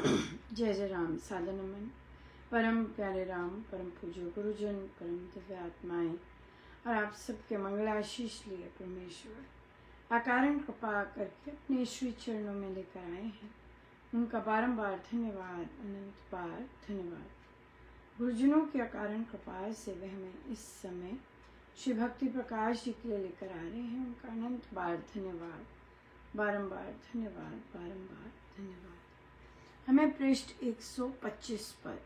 जय जय राम। सादर नमन परम प्यारे राम, परम पूज्य गुरुजन, परम दिव्य आत्माएं और आप सबके मंगलाशीष लिए परमेश्वर अकारण कृपा करके अपने श्री चरणों में लेकर आए हैं। उनका बारंबार धन्यवाद, अनंत बार धन्यवाद। गुरुजनों की अकारण कृपा से वे हमें इस समय श्री भक्ति प्रकाश जी के लिए लेकर आ रहे हैं। उनका अनंत बार धन्यवाद, बारंबार धन्यवाद, बारंबार धन्यवाद। हमें पृष्ठ 125 पर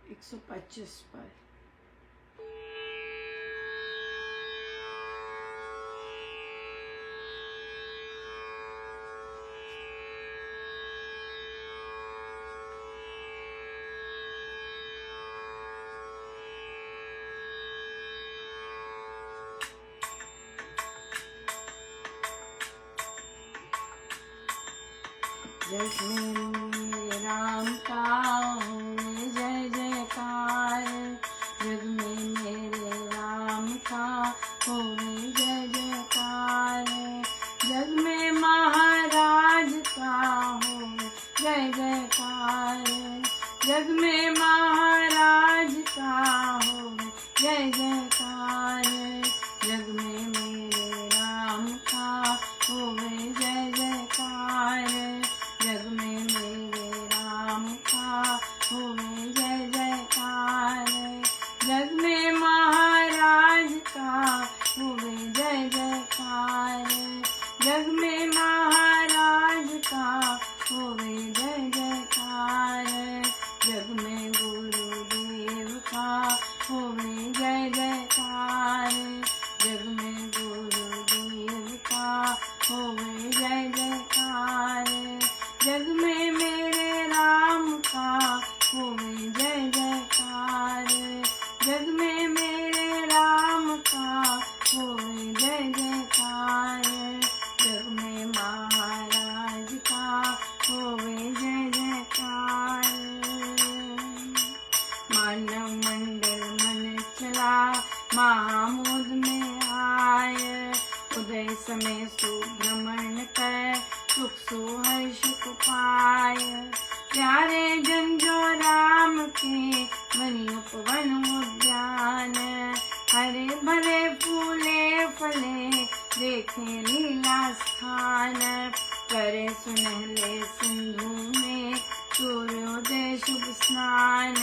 जग में राम का होवे जय जयकार, जग में मेरे राम का होवे जय जयकार, जग में महाराज का होवे जय जयकार, जग में महाराज का होवे जय जयकार, जग में मेरे राम का होवे जय जयकार, जग में मेरे राम का होवे जय जयकार, जग में महाराज का होवे जय जयकार, जग में महाराज का होवे जय जयकार, जग में गुरुदेव का होवे जय जयकार, जग में गुरुदेव का होवे जय जयकार, जग में मेरे राम का होवे जय जयकार, जग में मेरे राम का होवे जय जयकार, जग में महाराज का होवे जय जयकार। मानव मंडल मन चला महामोद में आय, उदय समय सुभ्रमण कर सुख सुहर्ष को पाय, प्यारे जन जो राम के बनी उपवन उद्यान, हरे भरे फूले फले देखे लीला स्थान, करे सुनहले सिंधु में सूर्योदय शुभ स्नान,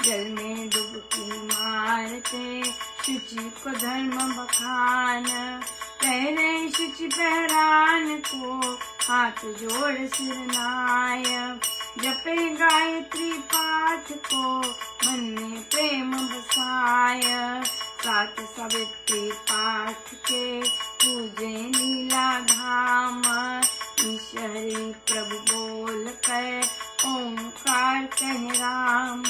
जल में डुबकी मारते शुचि को धर्म बखान, पहने शुचि पहरान को हाथ जोड़ सिर नाय, जपे गायत्री पाठ को मन में प्रेम बसाय, सात सवित्री पाठ के पूजे नीला धाम, ईश्वरी प्रभु बोल कर ओंकार कह राम,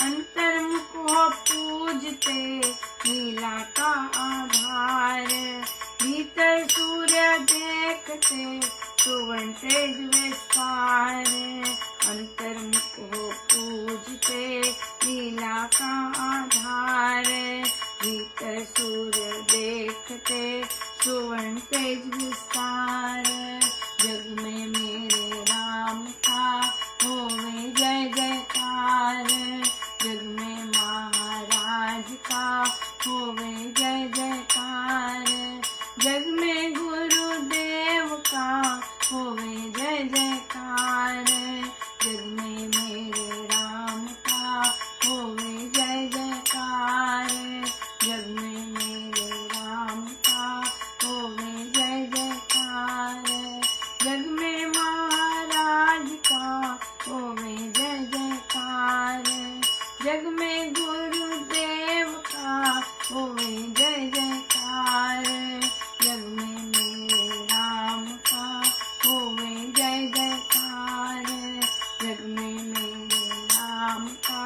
अंतर्मुख हो पूजते नीला का आधार, भीतर सूर्य देखते सुवर्ण तेज विस्तार, अंतर्मुख हो पूजते नीला का आधार, भीतर सूर्य देखते सुवर्ण तेज विस्तार, जग में मेरे राम का होवे जय जयकार, जग में महाराज का होवे जय जयकार, जग में गुरुदेव का होवे जय जयकार, जग में मेरे राम का होवे जय जयकार, जग में मेरे राम का होवे जय जयकार, जग में महाराज का होवे जय जयकार, जग में गुरुदेव का होवे जय जयकार, जग में मेरे राम का होवे जय जयकार, जग में मेरे राम का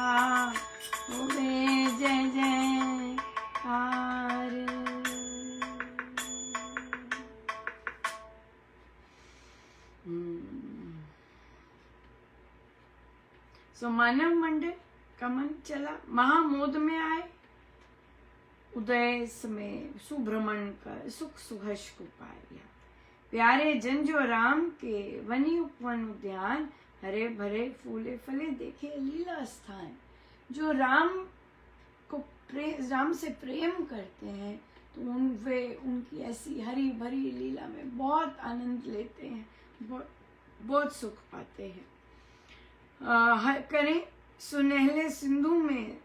होवे जय जयकार। सो मानव मंडल का मन चला महामोद में आए, उदय समय सुभ्रमण कर सुख सुहर्ष को पाया, प्यारे जन जो राम के वनी उपवन उद्यान, हरे भरे फूले फले देखे लीला स्थान। जो राम से प्रेम करते हैं तो वे उनकी ऐसी हरी भरी लीला में बहुत आनंद लेते हैं, बहुत सुख पाते हैं। करें सुनहले सिंधु में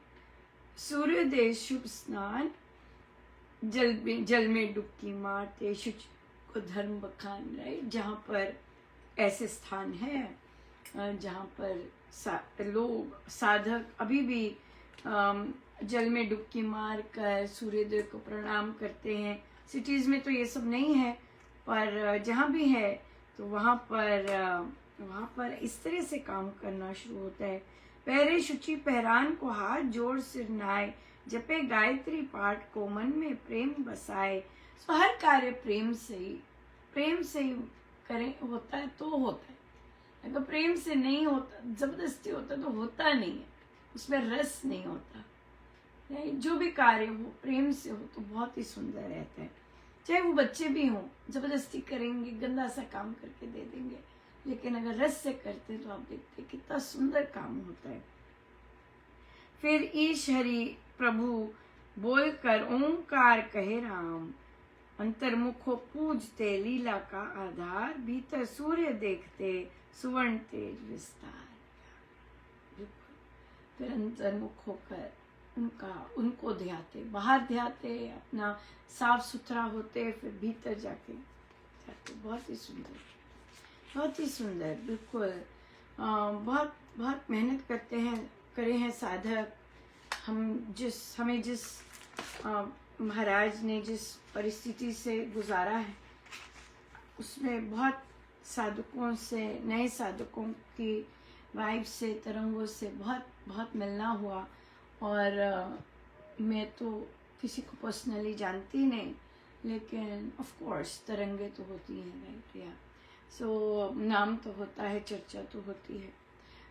सूर्योदय शुभ स्नान, जल में डुबकी मारते शुचि को धर्म बखान। राइट, जहाँ पर ऐसे स्थान हैं जहाँ पर लोग साधक अभी भी जल में डुबकी मार कर सूर्योदय को प्रणाम करते हैं। सिटीज़ में तो ये सब नहीं है, पर जहाँ भी है तो वहाँ पर इस तरह से काम करना शुरू होता है। पहरे शुचि पहरान को हाथ जोड़ सिर नाय, जपे गायत्री पाठ को मन में प्रेम बसाए। तो हर कार्य प्रेम से ही करें, होता है तो होता है। अगर प्रेम से नहीं होता, जबरदस्ती होता तो होता नहीं है, उसमें रस नहीं होता। जो भी कार्य हो प्रेम से हो तो बहुत ही सुंदर रहता है। चाहे वो बच्चे भी हों, जबरदस्ती करेंगे, गंदा सा काम करके दे देंगे, लेकिन अगर रस से करते तो आप देखते कितना सुंदर काम होता है। फिर ईश हरि प्रभु बोल कर ओंकार कहे राम, अंतर्मुखो पूजते लीला का आधार, भीतर सूर्य देखते सुवर्ण तेज विस्तार। फिर अंतर्मुख होकर उनको ध्याते, बाहर ध्याते, अपना साफ सुथरा होते, फिर भीतर जाके बहुत ही सुंदर, बहुत ही सुंदर। बिल्कुल बहुत मेहनत करे हैं साधक। हमें जिस महाराज ने जिस परिस्थिति से गुजारा है, उसमें बहुत साधकों से, नए साधकों की वाइब से, तरंगों से बहुत मिलना हुआ। और मैं तो किसी को पर्सनली जानती नहीं, लेकिन ऑफ कोर्स तरंगे तो होती हैं, राइट, या सो नाम तो होता है, चर्चा तो होती है।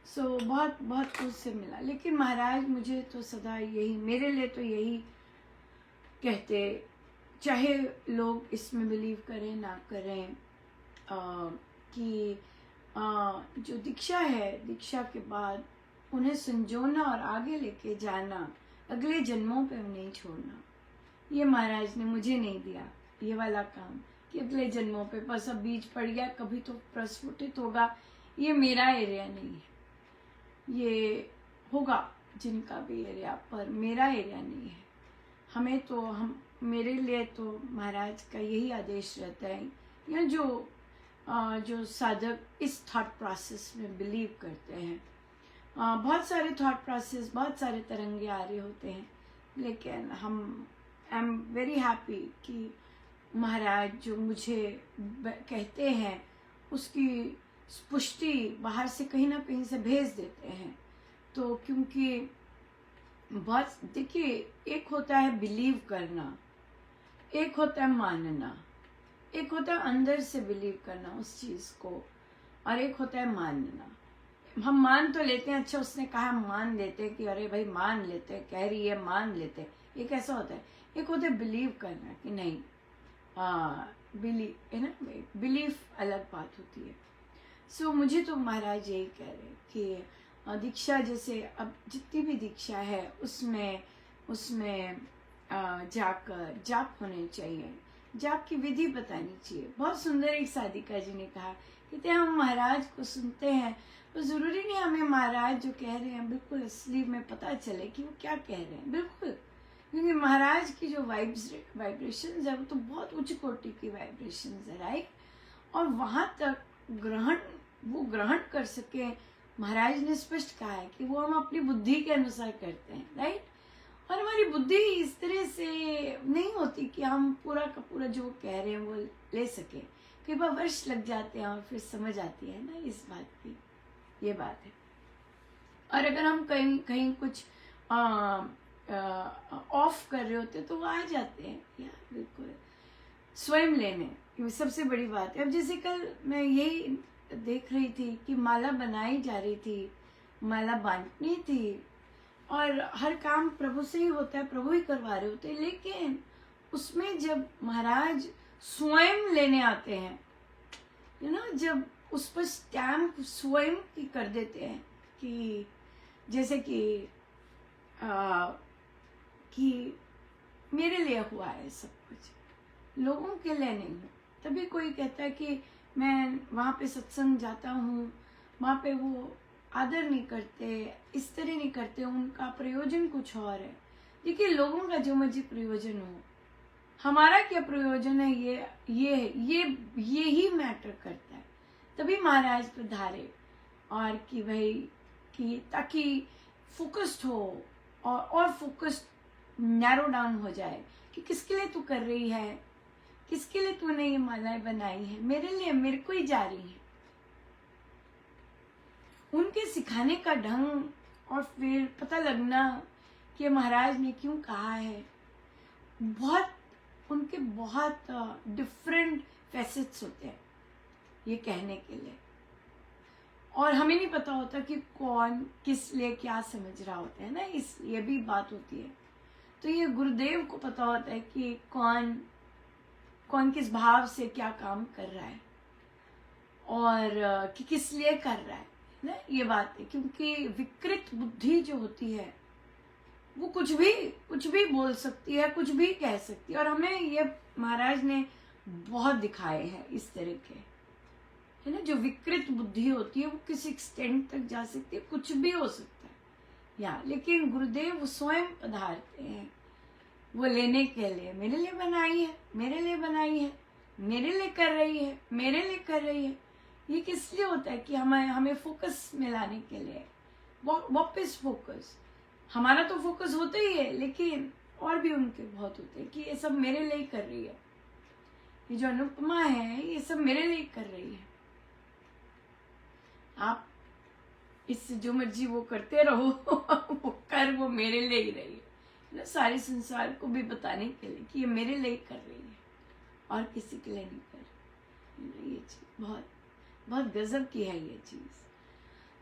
सो बहुत कुछ से मिला, लेकिन महाराज मुझे तो सदा यही, मेरे लिए तो यही कहते, चाहे लोग इसमें बिलीव करें ना करें, कि जो दीक्षा है, दीक्षा के बाद उन्हें संजोना और आगे लेके जाना, अगले जन्मों पे नहीं छोड़ना। ये महाराज ने मुझे नहीं दिया ये वाला काम कि अगले जन्मों पे बस अब बीज पड़ गया, कभी तो प्रस्फुटित होगा। ये मेरा एरिया नहीं है, ये होगा जिनका भी एरिया, पर मेरा एरिया नहीं है। मेरे लिए तो महाराज का यही आदेश रहता है, या जो साधक इस थॉट प्रोसेस में बिलीव करते हैं। बहुत सारे थॉट प्रोसेस, बहुत सारे तरंगे आ रहे होते हैं, लेकिन आई एम वेरी हैप्पी कि महाराज जो मुझे कहते हैं उसकी पुष्टि बाहर से कहीं ना कहीं से भेज देते हैं। तो क्योंकि बहुत, देखिए, एक होता है बिलीव करना, एक होता है मानना, एक होता है अंदर से बिलीव करना उस चीज़ को, और एक होता है मानना। हम मान तो लेते हैं, अच्छा उसने कहा हम मान लेते हैं कि अरे भाई मान लेते हैं, कह रही है मान लेते हैं, ये कैसा होता है। एक होता है बिलीव करना कि नहीं, बिलीव है ना, बिलीफ अलग बात होती है। सो मुझे तो महाराज यही कह रहे कि दीक्षा, जैसे अब जितनी भी दीक्षा है उसमें जाकर जाप होने चाहिए, जाप की विधि बतानी चाहिए। बहुत सुंदर एक साधिका जी ने कहा, कहते हम महाराज को सुनते हैं तो ज़रूरी नहीं हमें महाराज जो कह रहे हैं बिल्कुल असली में पता चले कि वो क्या कह रहे हैं, बिल्कुल, क्योंकि महाराज की जो वाइब्रेशंस है वो तो बहुत उच्च कोटि की वाइब्रेशंस है, राइट। और वहाँ तक ग्रहण कर सके, महाराज ने स्पष्ट कहा है कि वो हम अपनी बुद्धि के अनुसार करते हैं, राइट। और हमारी बुद्धि इस तरह से नहीं होती कि हम पूरा का पूरा जो कह रहे हैं वो ले सके, कई बार वर्ष लग जाते हैं और फिर समझ आती है ना इस बात की, ये बात है। और अगर हम कहीं कुछ ऑफ कर रहे होते तो वो आ जाते हैं यार, बिल्कुल स्वयं लेने, सबसे बड़ी बात है। अब जैसे कल मैं यही देख रही थी कि माला बनाई जा रही थी, माला बांटनी थी, और हर काम प्रभु से ही होता है, प्रभु ही करवा रहे होते हैं, लेकिन उसमें जब महाराज स्वयं लेने आते हैं, जब उस पर स्टैम्प स्वयं की कर देते हैं कि जैसे कि मेरे लिए हुआ है सब कुछ, लोगों के लिए नहीं हो। तभी कोई कहता है कि मैं वहाँ पे सत्संग जाता हूँ, वहाँ पे वो आदर नहीं करते, इस तरह नहीं करते, उनका प्रयोजन कुछ और है। देखिए, लोगों का जो मर्जी प्रयोजन हो, हमारा क्या प्रयोजन है, ये ही मैटर करता है। तभी महाराज पधारे और कि भाई कि ताकि फोकस्ड हो और फोकस्ड नैरो डाउन हो जाए कि किसके लिए तू कर रही है, किसके लिए तूने ये मालाएं बनाई है, मेरे लिए, मेरे को ही जा रही है। उनके सिखाने का ढंग और फिर पता लगना कि महाराज ने क्यों कहा है, उनके बहुत डिफरेंट फैसेट्स होते हैं ये कहने के लिए, और हमें नहीं पता होता कि कौन किस लिए क्या समझ रहा होता है ना, इस ये भी बात होती है। तो ये गुरुदेव को पता होता है कि कौन किस भाव से क्या काम कर रहा है और कि किस लिए कर रहा है ना, ये बात है। क्योंकि विकृत बुद्धि जो होती है वो कुछ भी बोल सकती है, कुछ भी कह सकती है, और हमें ये महाराज ने बहुत दिखाए हैं इस तरह के, है ना। जो विकृत बुद्धि होती है वो किसी एक्सटेंट तक जा सकती है, कुछ भी हो सकता है या, लेकिन गुरुदेव स्वयं पधारते हैं वो लेने के लिए। मेरे लिए बनाई है, मेरे लिए बनाई है, मेरे लिए कर रही है, मेरे लिए कर रही है। ये किस लिए होता है कि हमें फोकस में लाने के लिए, वापस फोकस। हमारा तो फोकस होता ही है, लेकिन और भी उनके बहुत होते हैं कि ये सब मेरे लिए ही कर रही है, ये जो अनुपमा है ये सब मेरे लिए ही कर रही है। आप इससे जो मर्जी वो करते रहो वो मेरे लिए ही रही है ना, सारे संसार को भी बताने के लिए कि ये मेरे लिए ही कर रही है और किसी के लिए नहीं कर रही। ये चीज बहुत बहुत गजब की है ये चीज।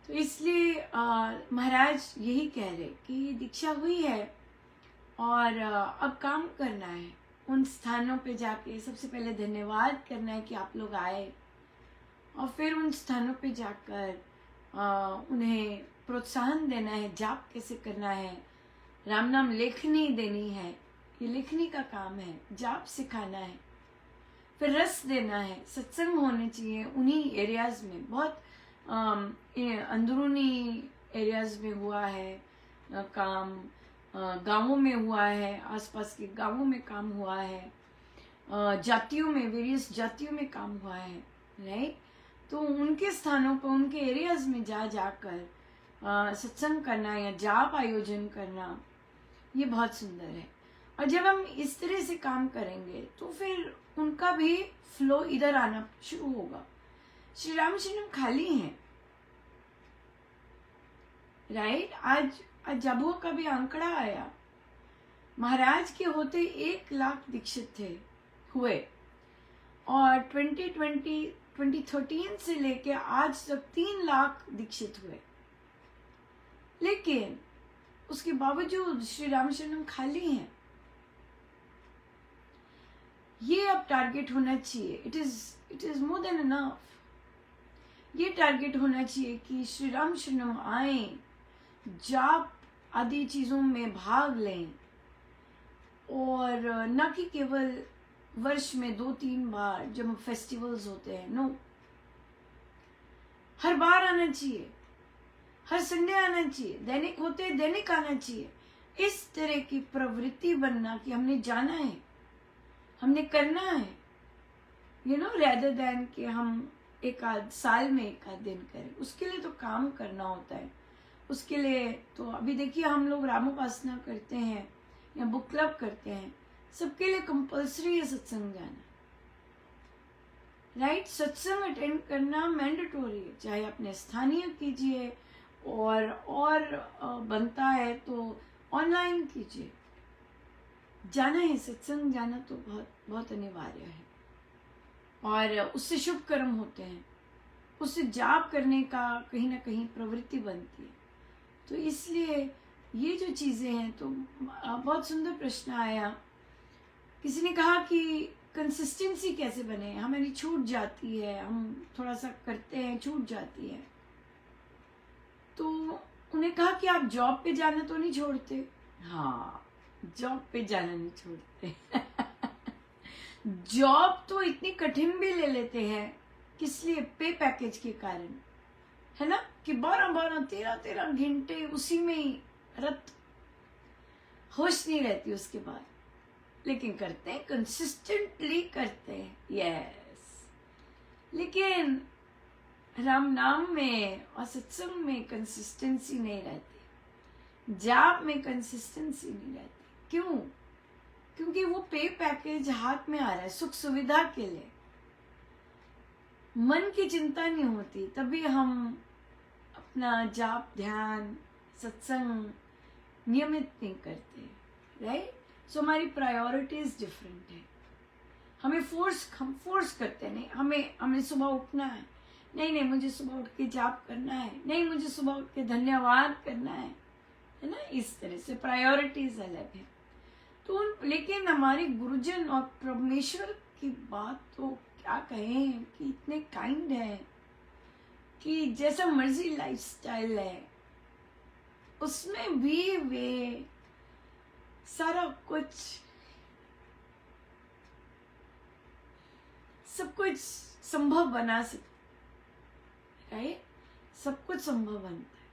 तो इसलिए महाराज यही कह रहे कि ये दीक्षा हुई है और अब काम करना है, उन स्थानों पे जाके सबसे पहले धन्यवाद करना है कि आप लोग आए, और फिर उन स्थानों पे जाकर उन्हें प्रोत्साहन देना है, जाप कैसे करना है, राम नाम लेखनी देनी है, ये लेखनी का काम है, जाप सिखाना है, फिर रस देना है। सत्संग होने चाहिए उन्हीं एरियाज में, बहुत अंदरूनी एरियाज में हुआ है काम, गांवों में हुआ है, आसपास के गांवों में काम हुआ है, जातियों में, वेरियस जातियों में काम हुआ है, राइट। तो उनके स्थानों पर, उनके एरियाज में जाकर सत्संग करना या जाप आयोजन करना, ये बहुत सुंदर है। और जब हम इस तरह से काम करेंगे तो फिर उनका भी फ्लो इधर आना शुरू होगा। श्री रामचंद्र खाली हैं, राइट। आज जाबुआ का भी आंकड़ा आया, महाराज के होते 1 लाख दीक्षित हुए, और 2013 से लेके आज तक 3 लाख दीक्षित हुए, लेकिन उसके बावजूद श्री रामचंद्र खाली हैं। ये अब टारगेट होना चाहिए, it is more than enough. ये टारगेट होना चाहिए कि श्री रामचंद्र आए, जाप आदि चीजों में भाग लें, और न कि केवल वर्ष में 2-3 बार जब फेस्टिवल्स होते हैं, नो, हर बार आना चाहिए, हर संडे आना चाहिए, दैनिक होते दैनिक आना चाहिए। इस तरह की प्रवृत्ति बनना कि हमने जाना है, हमने करना है, यू नो, रेदर देन कि हम एक आध साल में एक आध दिन करें। उसके लिए तो काम करना होता है, उसके लिए तो अभी देखिए हम लोग रामोपासना करते हैं या बुक क्लब करते हैं, सबके लिए कंपल्सरी है सत्संग जाना, राइट। सत्संग अटेंड करना मैंडेटोरी है, चाहे अपने स्थानीय कीजिए और बनता है तो ऑनलाइन कीजिए। जाना है, सत्संग जाना तो बहुत बहुत अनिवार्य है, और उससे शुभ कर्म होते हैं, उससे जाप करने का कहीं ना कहीं प्रवृत्ति बनती है। तो इसलिए ये जो चीजें हैं, तो बहुत सुंदर प्रश्न आया। किसी ने कहा कि कंसिस्टेंसी कैसे बने, हमारी छूट जाती है, हम थोड़ा सा करते हैं छूट जाती है। तो उन्हें कहा कि आप जॉब पे जाना तो नहीं छोड़ते? हाँ, जॉब पे जाना नहीं छोड़ते। जॉब तो इतनी कठिन भी ले लेते हैं, किस लिए? पे पैकेज के कारण, है ना, कि 12-12, 13-13 घंटे उसी में ही रत, होश नहीं रहती उसके बाद। लेकिन करते हैं, कंसिस्टेंटली करते हैं, यस। लेकिन राम नाम में और सत्संग में कंसिस्टेंसी नहीं रहती, जाप में कंसिस्टेंसी नहीं रहती। क्यों? क्योंकि वो पे पैकेज हाथ में आ रहा है सुख सुविधा के लिए, मन की चिंता नहीं होती, तभी हम अपना जाप ध्यान सत्संग नियमित नहीं करते, राइट? सो हमारी प्रायोरिटीज डिफरेंट है। हम फोर्स करते हैं, नहीं हमें सुबह उठना है, नहीं मुझे सुबह उठ के जाप करना है, नहीं मुझे सुबह उठ के धन्यवाद करना है ना, इस तरह से प्रायोरिटीज अलग है। तो लेकिन हमारे गुरुजन और परमेश्वर की बात तो क्या कहें कि इतने काइंड है कि जैसा मर्जी लाइफस्टाइल है उसमें भी वे सारा कुछ, सब कुछ संभव बना सकते, राइट? सब कुछ संभव बनता है।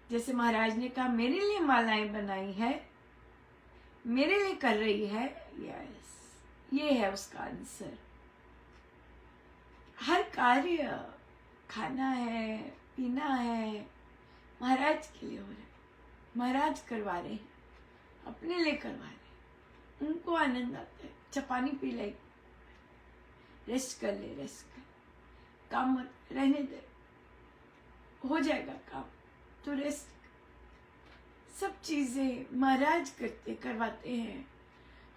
जैसे महाराज ने कहा मेरे लिए मालाएं बनाई है, मेरे लिए कर रही है, यस, ये है उसका आंसर। हर कार्य, खाना है, पीना है, महाराज के लिए हो रहा है, महाराज करवा रहे हैं, अपने लिए करवा रहे हैं, उनको आनंद आता है। अच्छा पानी पी ले, रेस्ट कर ले, रेस्ट कर, काम मत रहने दे, हो जाएगा काम, तो रेस्ट। सब चीजें महाराज करवाते हैं।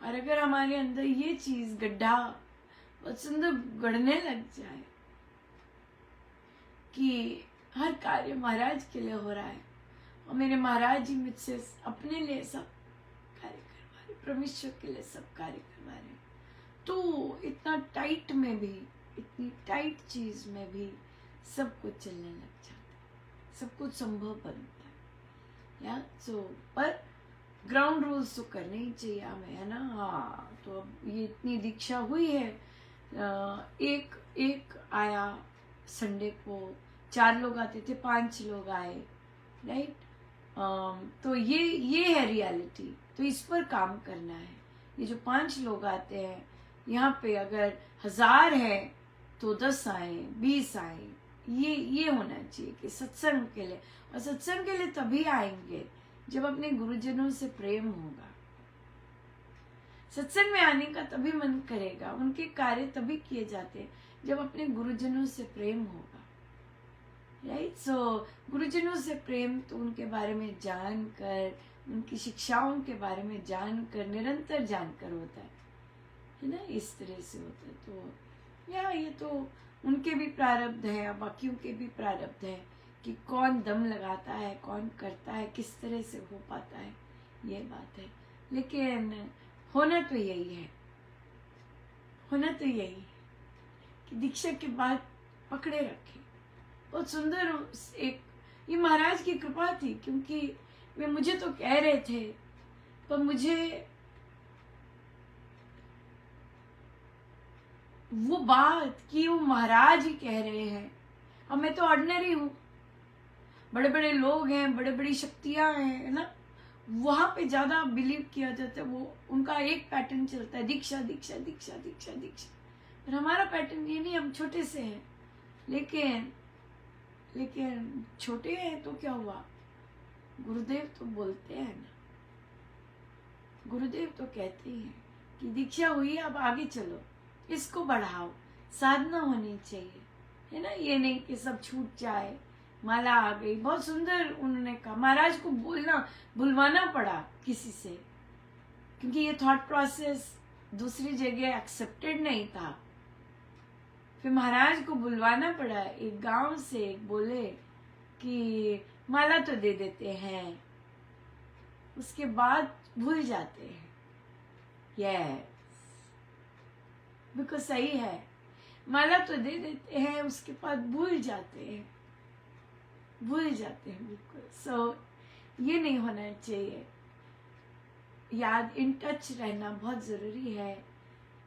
और अगर हमारे अंदर ये चीज गड्ढा बहुत सुंदर गढ़ने लग जाए कि हर कार्य महाराज के लिए हो रहा है और मेरे महाराज जी मुझसे अपने लिए सब कार्य करवा रहे, परमेश्वर के लिए सब कार्य करवा रहे, तो इतना टाइट में भी, इतनी टाइट चीज में भी सब कुछ चलने लग जाता है, सब कुछ संभव बनता है, या सो। पर ग्राउंड रूल्स तो करने ही चाहिए हमें, है ना। हाँ, तो अब ये इतनी दीक्षा हुई है, एक आया संडे को, 4 लोग आते थे, 5 लोग आए, राइट। तो ये है रियलिटी, तो इस पर काम करना है। ये जो 5 लोग आते हैं यहाँ पे, अगर 1000 है तो 10 आए, 20 आए, ये होना चाहिए कि सत्संग के लिए। और सत्संग के लिए तभी आएंगे जब अपने गुरुजनों से प्रेम होगा। सत्संग में आने का तभी मन करेगा, उनके कार्य तभी किए जाते हैं जब अपने गुरुजनों से प्रेम होगा, राइट। सो गुरुजनों से प्रेम तो उनके बारे में जानकर, उनकी शिक्षाओं के बारे में जानकर, निरंतर जानकर होता है ना, इस तरह से होता है। तो ये तो उनके भी प्रारब्ध है और बाकियों के भी प्रारब्ध है कि कौन दम लगाता है, कौन करता है, किस तरह से हो पाता है, ये बात है। लेकिन होना तो यही है, होना तो यही है कि दीक्षा के बाद पकड़े रखे। बहुत सुंदर एक ये महाराज की कृपा थी, क्योंकि वे मुझे तो कह रहे थे पर मुझे वो बात कि वो महाराज ही कह रहे हैं, और मैं तो ऑर्डिनरी हूँ, बड़े बड़े लोग हैं, बड़े बड़ी शक्तियां हैं, है ना, वहां पे ज्यादा बिलीव किया जाता है। वो उनका एक पैटर्न चलता है, दीक्षा दीक्षा दीक्षा दीक्षा दीक्षा। पर हमारा पैटर्न ये नहीं, हम छोटे से हैं, लेकिन छोटे हैं तो क्या हुआ, गुरुदेव तो बोलते हैं ना, गुरुदेव तो कहते हैं कि दीक्षा हुई, अब आगे चलो, इसको बढ़ाओ, साधना होनी चाहिए, है ना। ये नहीं कि सब छूट जाए, माला आ गई। बहुत सुंदर उन्होंने कहा, महाराज को बुलवाना पड़ा किसी से, क्योंकि ये थॉट प्रोसेस दूसरी जगह एक्सेप्टेड नहीं था। फिर महाराज को बुलवाना पड़ा, एक गांव से एक बोले कि माला तो दे देते हैं, उसके बाद भूल जाते हैं, यस। बिल्कुल सही है। माला तो दे देते हैं, उसके बाद भूल जाते हैं बिल्कुल। सो ये नहीं होना चाहिए। याद, इन टच रहना बहुत ज़रूरी है,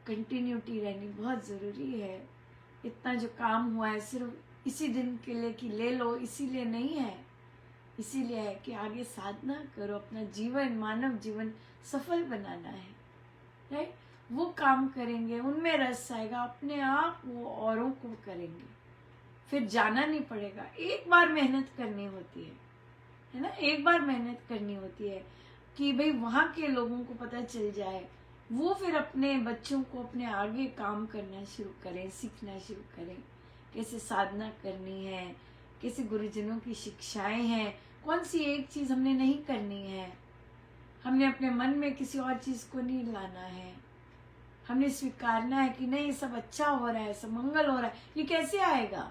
कंटिन्यूटी रहनी बहुत ज़रूरी है। इतना जो काम हुआ है सिर्फ इसी दिन के लिए कि ले लो, इसीलिए नहीं है। इसीलिए है कि आगे साधना करो, अपना जीवन, मानव जीवन सफल बनाना है, राइट। वो काम करेंगे, उनमें रस आएगा, अपने आप वो औरों को करेंगे, फिर जाना नहीं पड़ेगा। एक बार मेहनत करनी होती है ना, एक बार मेहनत करनी होती है कि भाई वहाँ के लोगों को पता चल जाए, वो फिर अपने बच्चों को अपने आगे काम करना शुरू करें, सीखना शुरू करें, कैसे साधना करनी है, कैसे गुरुजनों की शिक्षाएं हैं, कौन सी एक चीज़ हमने नहीं करनी है। हमने अपने मन में किसी और चीज़ को नहीं लाना है, हमने स्वीकारना है कि नहीं, सब अच्छा हो रहा है, सब मंगल हो रहा है। ये कैसे आएगा?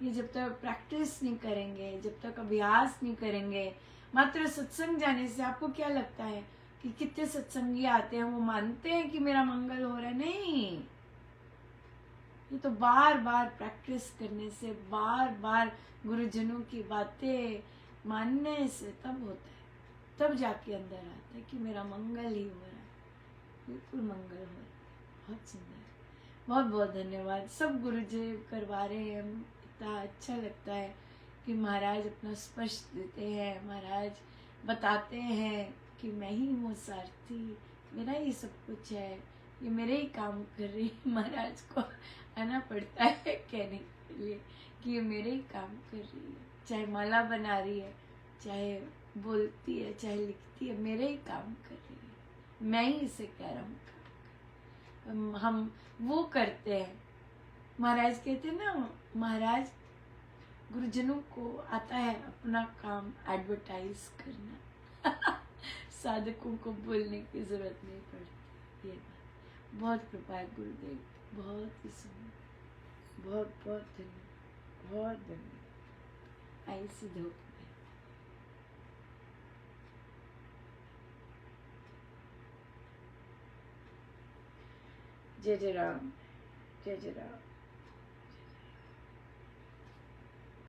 ये जब तक प्रैक्टिस नहीं करेंगे, जब तक अभ्यास नहीं करेंगे। मात्र सत्संग जाने से आपको क्या लगता है कि कितने सत्संगी आते हैं वो मानते हैं कि मेरा मंगल हो रहा है? नहीं, ये तो बार बार प्रैक्टिस करने से, बार बार गुरुजनों की बातें मानने से तब होता है, तब जाके अंदर आता है कि मेरा मंगल ही हो रहा है, बिल्कुल मंगल हो रहा है। बहुत सुंदर, बहुत बहुत धन्यवाद। सब गुरुजी करवा रहे हैं, इतना अच्छा लगता है कि महाराज अपना स्पर्श देते हैं, महाराज बताते हैं कि मैं ही हूँ सारथी, मेरा ही सब कुछ है, ये मेरे ही काम कर रही है। महाराज को आना पड़ता है कहने के लिए कि ये मेरे ही काम कर रही है, चाहे माला बना रही है, चाहे बोलती है, चाहे लिखती है, मेरे ही काम कर रही है, मैं ही इसे कह रहा हूँ। हम वो करते हैं। महाराज कहते हैं ना, महाराज गुरुजनों को आता है अपना काम एडवर्टाइज करना। साधकों को बोलने की जरूरत नहीं पड़ती। ये बात बहुत कृपा है गुरुदेव, बहुत ही सुंदर, बहुत बहुत धन्यवाद, बहुत धन्यवाद। आई सी धूप में जय जय राम, जय जय राम।